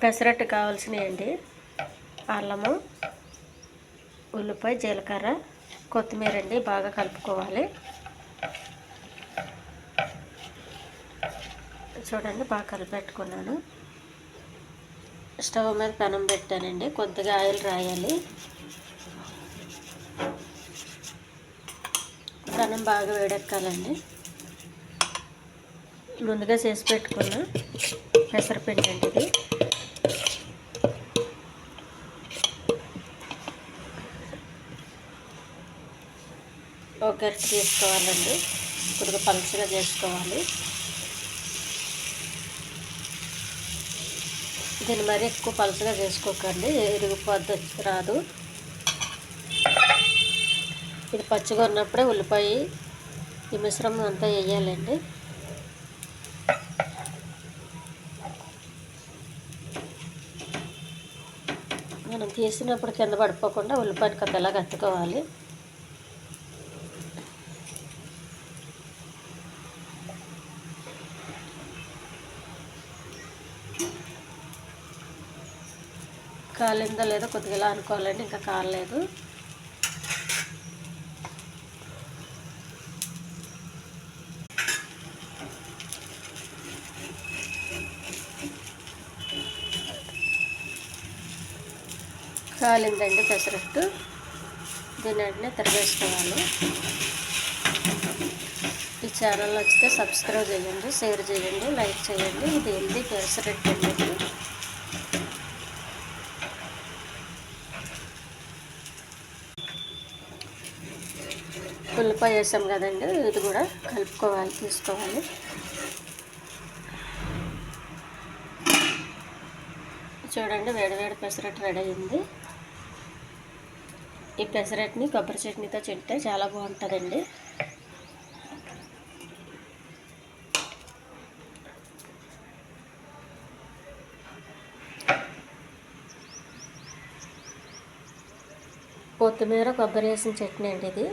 పెసరట్టు కావాల్సినవి అల్లము, ఉల్లిపాయ, జీలకర్ర, కొత్తిమీర అండి. బాగా కలుపుకోవాలి. చూడండి, బాగా కలిపెట్టుకున్నాను. స్టవ్ మీద పెనం పెట్టానండి. కొద్దిగా ఆయిల్ రాయాలి. పెనం బాగా వేడెక్కాలండి. ముందుగా చేసి పెట్టుకున్న పెసరపిండి అండి ఇది. ఒక గరిటె తీసుకోవాలండి. కొద్దిగా పలుచగా చేసుకోవాలి. దీన్ని మరీ ఎక్కువ పలుచగా చేసుకోకండి, ఇరిగిపోద్ది, రాదు. ఇది పచ్చిగా ఉన్నప్పుడే ఉల్లిపాయ ఈ మిశ్రమం అంతా వేయాలండి. మనం తీసినప్పుడు కింద పడిపోకుండా ఉల్లిపాయకి అంతలా కత్తుకోవాలి. కాలిందో లేదో కొద్దిగా ఇలా అనుకోవాలండి. ఇంకా కాలేదు. కాలిందండి పెసరట్టు. దీన్ని వెంటనే తిరగేసుకోవాలి. ఈ ఛానల్ నచ్చితే సబ్స్క్రైబ్ చేయండి, షేర్ చేయండి, లైక్ చేయండి. ఇది హెల్దీ పెసరట్టు అండి. ఉల్లిపాయ వేసాం కదండి, ఇది కూడా కలుపుకోవాలి, తీసుకోవాలి. చూడండి, వేడివేడి పెసరట్టు రెడీ అయింది. ఈ పెసరట్టుని కొబ్బరి చట్నీతో తింటే చాలా బాగుంటుందండి. కొత్తిమీర, కొబ్బరి వేసిన చట్నీ అండి ఇది.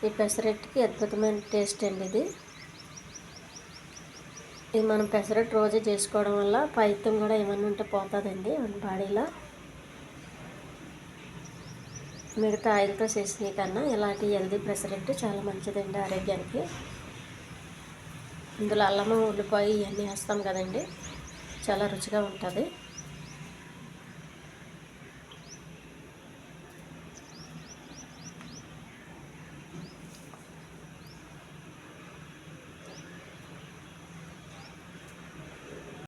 ఈ పెసరట్టుకి అద్భుతమైన టేస్ట్ అండి ఇది. ఇది మనం పెసరట్టు రోజు చేసుకోవడం వల్ల పైత్యం కూడా ఏమన్నా ఉంటే పోతుందండి మన బాడీలో. మిగతా ఆయిల్తో చేసినవి కన్నా ఇలాంటి హెల్దీ పెసరట్టు చాలా మంచిదండి ఆరోగ్యానికి. ఇందులో అల్లము, ఉల్లిపాయ ఇవన్నీ వేస్తాం కదండి, చాలా రుచిగా ఉంటుంది.